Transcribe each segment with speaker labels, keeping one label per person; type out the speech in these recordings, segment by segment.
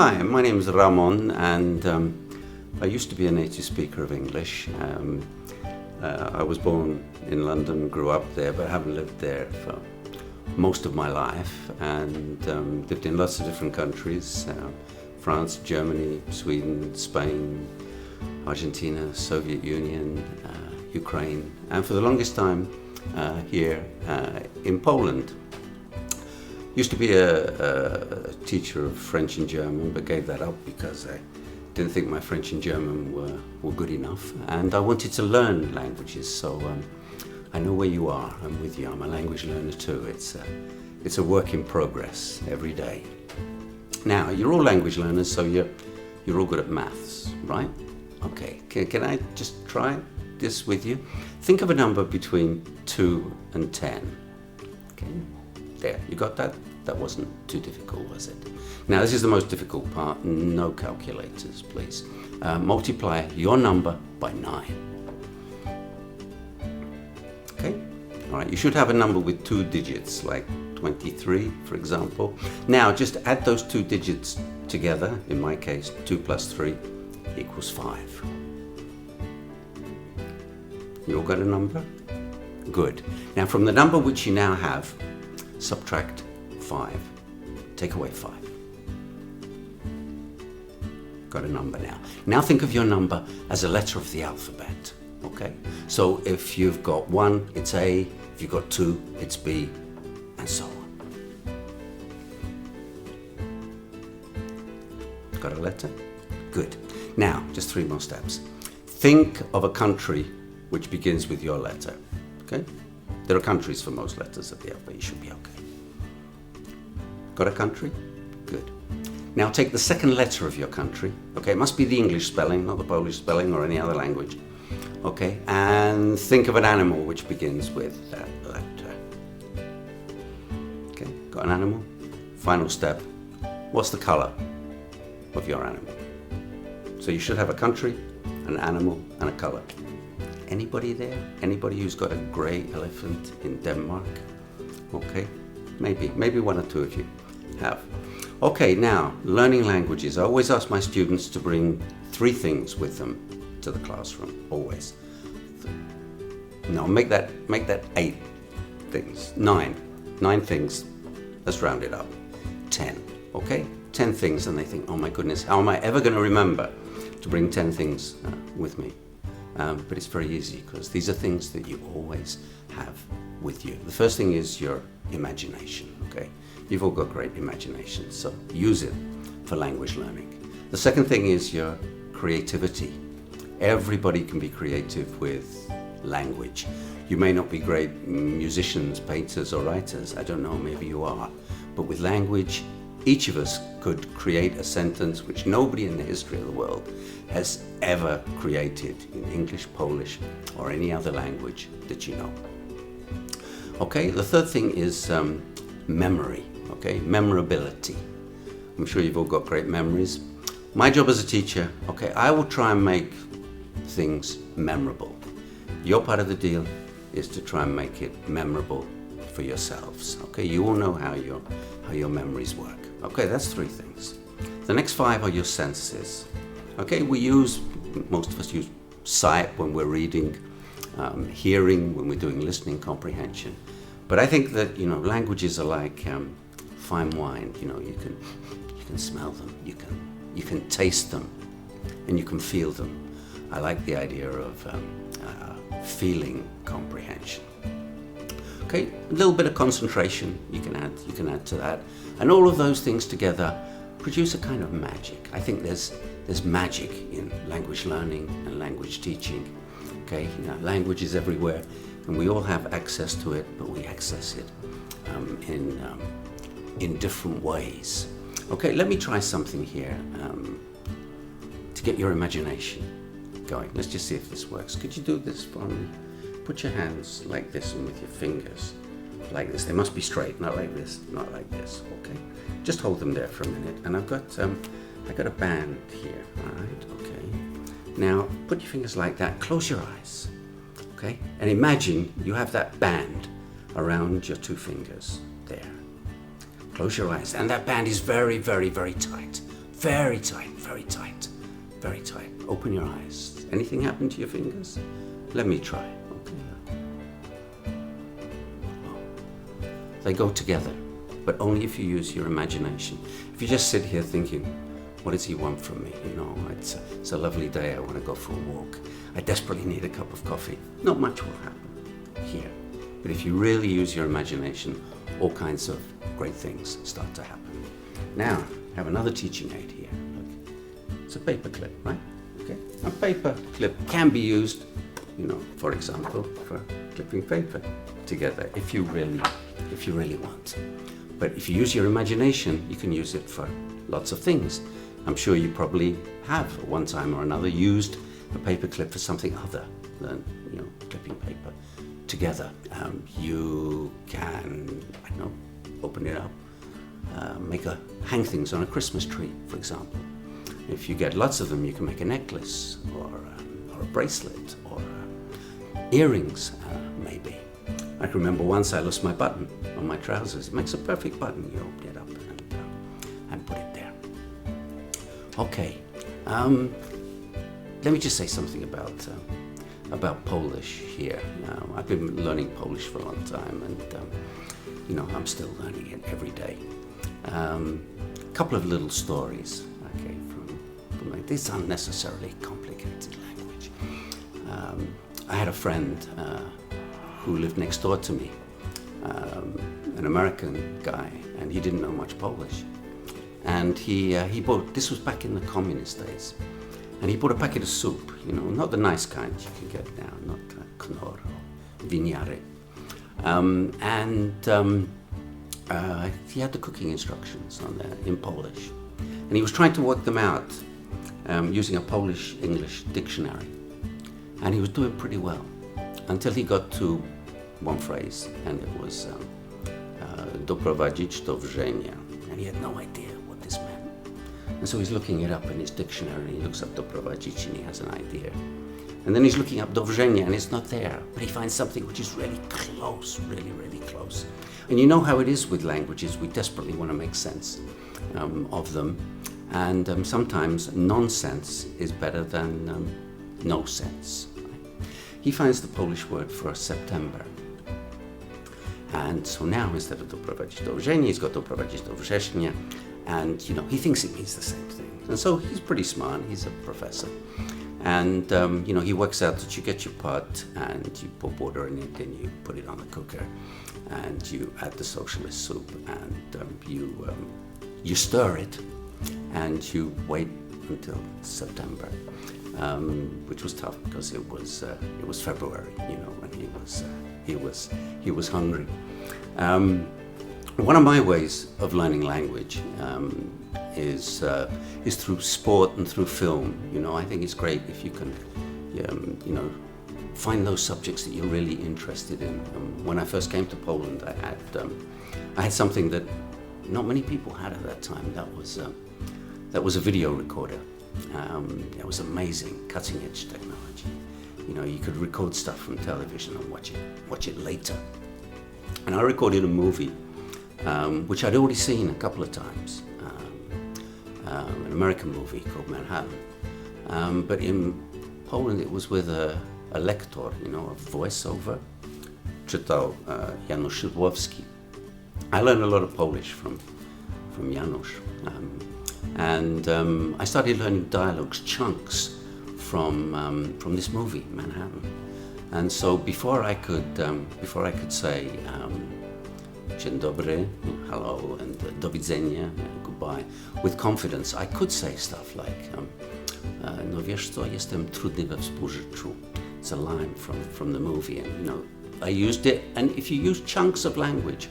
Speaker 1: Hi, my name is Ramon, and I used to be a native speaker of English. I was born in London, grew up there, but I haven't lived there for most of my life, and lived in lots of different countries, France, Germany, Sweden, Spain, Argentina, Soviet Union, Ukraine, and for the longest time here in Poland. Used to be a teacher of French and German, but gave that up because I didn't think my French and German were good enough, and I wanted to learn languages, so I know where you are. I'm with you. I'm a language learner too. It's a work in progress every day. Now, you're all language learners, so you're all good at maths, right? Okay, can I just try this with you? Think of a number between 2 and 10. Okay, there, you got that? That wasn't too difficult, was it? Now, this is the most difficult part. No calculators, please. Multiply your number by 9. Okay, all right, you should have a number with 2 digits, like 23, for example. Now, just add those 2 digits together. In my case, 2 plus 3 equals 5. You all got a number? Good. Now, from the number which you now have, subtract 5. Take away 5. Got a number now. Now think of your number as a letter of the alphabet. Okay? So if you've got 1, it's A. If you've got 2, it's B, and so on. Got a letter? Good. Now, just 3 more steps. Think of a country which begins with your letter. Okay? There are countries for most letters of the alphabet. You should be okay. Got a country? Good. Now take the second letter of your country. Okay, it must be the English spelling, not the Polish spelling or any other language. Okay, and think of an animal which begins with that letter. Okay, got an animal? Final step. What's the color of your animal? So you should have a country, an animal, and a color. Anybody there? Anybody who's got a grey elephant in Denmark? Okay, maybe 1 or 2 of you have. Okay, now, learning languages. I always ask my students to bring 3 things with them to the classroom, always. No, make that 8 things, 9 things. Let's round it up. 10, okay? 10 things, and they think, oh my goodness, how am I ever going to remember to bring 10 things with me? But it's very easy, because these are things that you always have with you. The first thing is your imagination, okay? You've all got great imagination, so use it for language learning. The second thing is your creativity. Everybody can be creative with language. You may not be great musicians, painters, or writers. I don't know, maybe you are. But with language, each of us could create a sentence which nobody in the history of the world has ever created in English, Polish, or any other language that you know. Okay, the third thing is memory, okay, memorability. I'm sure you've all got great memories. My job as a teacher, okay, I will try and make things memorable. Your part of the deal is to try and make it memorable for yourselves, okay? You all know how your memories work. Okay, that's 3 things. The next 5 are your senses. Okay, most of us use sight when we're reading, hearing when we're doing listening comprehension. But I think that, languages are like fine wine. You can smell them, you can taste them, and you can feel them. I like the idea of feeling comprehension. Okay, a little bit of concentration you can add to that, and all of those things together produce a kind of magic. I think there's magic in language learning and language teaching. Okay, language is everywhere, and we all have access to it, but we access it in different ways. Okay, let me try something here to get your imagination going. Let's just see if this works. Could you do this for me? Put your hands like this and with your fingers like this. They must be straight, not like this, not like this. Okay, just hold them there for a minute. And I got a band here. All right. Okay. Now put your fingers like that. Close your eyes. Okay, and imagine you have that band around your 2 fingers there. Close your eyes, and that band is very, very, very tight. Very tight, very tight, very tight. Open your eyes. Anything happen to your fingers? Let me try. Okay. Oh. They go together, but only if you use your imagination. If you just sit here thinking, what does he want from me? You know, it's a lovely day, I want to go for a walk. I desperately need a cup of coffee. Not much will happen here. But if you really use your imagination, all kinds of great things start to happen. Now, I have another teaching aid here. Look, it's a paper clip, right? Okay. A paper clip can be used, you know, for example, for clipping paper together if you really want. But if you use your imagination, you can use it for lots of things. I'm sure you probably have at one time or another used a paper clip for something other than, you know, clipping paper together. You can, I don't know, open it up, hang things on a Christmas tree, for example. If you get lots of them, you can make a necklace or a bracelet or earrings, maybe. I can remember once I lost my button on my trousers. It makes a perfect button. You open it up and put it there. Okay. Let me just say something about Polish here. I've been learning Polish for a long time, and you know, I'm still learning it every day. A couple of little stories, okay, from like this unnecessarily complicated language. I had a friend who lived next door to me, an American guy, and he didn't know much Polish. And he bought, this was back in the communist days, and he bought a packet of soup, you know, not the nice kind you can get now, not knor or winiary. He had the cooking instructions on there in Polish. And he was trying to work them out using a Polish-English dictionary. And he was doing pretty well until he got to one phrase, and it was doprowadzić do wrzenia. And he had no idea what this meant. And so he's looking it up in his dictionary, and he looks up doprowadzić and he has an idea. And then he's looking up do wrzenia and it's not there, but he finds something which is really close, really, really close. And you know how it is with languages, we desperately want to make sense of them. And sometimes nonsense is better than no sense. Right? He finds the Polish word for September. And so now instead of doprowadzić do wrzenia, he's got doprowadzić do września. And, you know, he thinks it means the same thing. And so he's pretty smart, he's a professor. And, you know, he works out that you get your pot and you put water in it and you put it on the cooker and you add the socialist soup and you stir it and you wait until September, which was tough because it was February, you know, and he was hungry. One of my ways of learning language is through sport and through film. You know, I think it's great if you can, you know, find those subjects that you're really interested in. When I first came to Poland, I had something that not many people had at that time. That was a video recorder. It was amazing, cutting-edge technology. You know, you could record stuff from television and watch it later. And I recorded a movie, which I'd already seen a couple of times. An American movie called Manhattan. But in Poland it was with a lector, you know, a voiceover. Czytał Janusz Szydłowski. I learned a lot of Polish from Janusz. I started learning dialogues, chunks from this movie, Manhattan. And so before I could say dzień dobry, hello, and do widzenia, goodbye, with confidence, I could say stuff like, no wiesz co, jestem trudny we współżyciu. It's a line from the movie, and you know, I used it. And if you use chunks of language,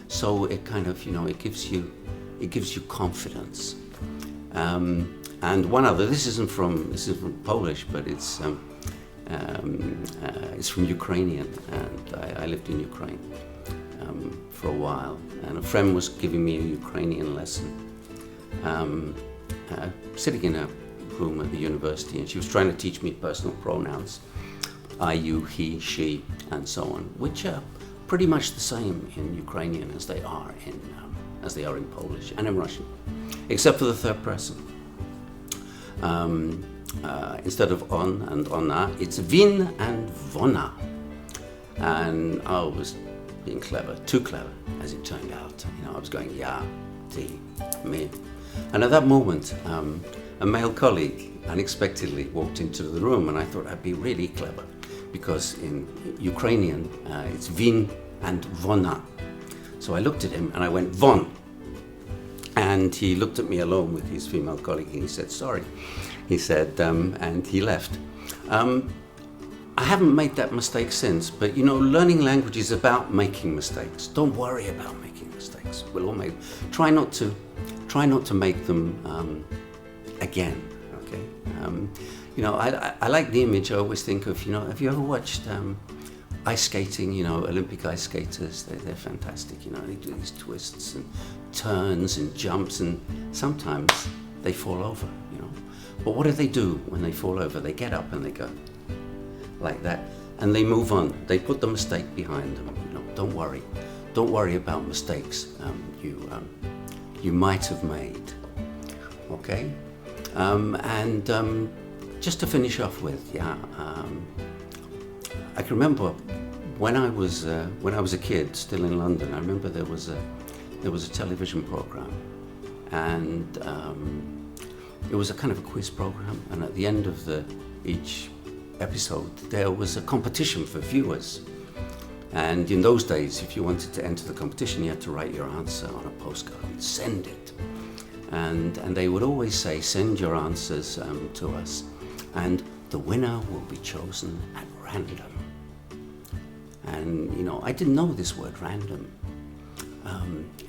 Speaker 1: so it kind of, you know, it gives you confidence. And one other, this isn't from Polish, but it's from Ukrainian, and I lived in Ukraine for a while, and a friend was giving me a Ukrainian lesson, sitting in a room at the university, and she was trying to teach me personal pronouns, I, you, he, she, and so on, which are pretty much the same in Ukrainian as they are in Polish and in Russian. except for the third person. Instead of on and ona, it's vin and vona. And I was being clever, too clever, as it turned out. You know, I was going, ja, die, me. And at that moment, a male colleague unexpectedly walked into the room, and I thought I'd be really clever, because in Ukrainian, it's vin and vona. So I looked at him and I went, von. And he looked at me alone with his female colleague and he said, sorry. He said, and he left. I haven't made that mistake since, but you know, learning language is about making mistakes. Don't worry about making mistakes. We'll all make. Try not to make them again. Okay. You know, I like the image. I always think of, you know, have you ever watched ice skating? You know, Olympic ice skaters. They're fantastic. You know, they do these twists and turns and jumps, and sometimes they fall over. You know, but what do they do when they fall over? They get up and they go like that, and they move on. They put the mistake behind them. You know, don't worry about mistakes you might have made. Okay, and just to finish off with, I can remember when I was a kid, still in London. I remember there was a television program, and it was a kind of a quiz program, and at the end of each episode there was a competition for viewers. And in those days, if you wanted to enter the competition, you had to write your answer on a postcard and send it. And they would always say, send your answers to us, and the winner will be chosen at random. And you know, I didn't know this word random.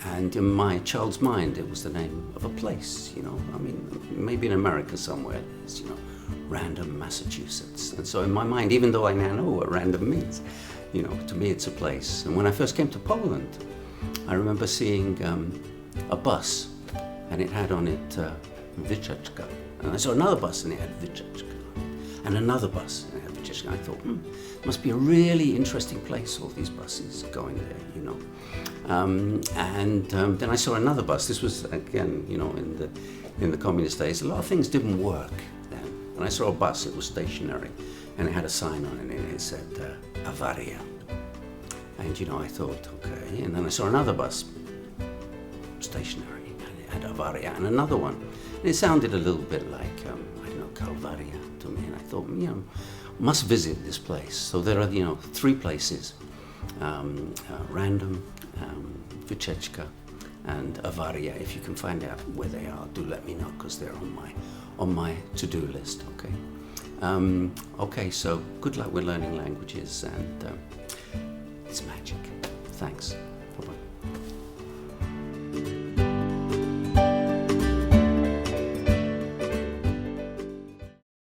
Speaker 1: And in my child's mind, it was the name of a place. You know, I mean, maybe in America somewhere, there's, you know, Random, Massachusetts. And so in my mind, even though I now know what random means, you know, to me it's a place. And when I first came to Poland, I remember seeing a bus, and it had on it Wycieczka. And I saw another bus and it had Wycieczka. And another bus and it had Wycieczka. And I thought, it must be a really interesting place, all these buses going there, you know. And then I saw another bus. This was, again, you know, in the communist days, a lot of things didn't work then. And I saw a bus, it was stationary, and it had a sign on it, and it said, Avaria. And, you know, I thought, okay. And then I saw another bus, stationary, and it had Avaria, and another one. And it sounded a little bit like, I don't know, Calvaria to me. And I thought, you know, must visit this place. So there are, you know, 3 places, Random, Wycieczka, and Avaria. If you can find out where they are, do let me know, because they're on my to-do list. Okay. Okay. So good luck with learning languages, and it's magic. Thanks.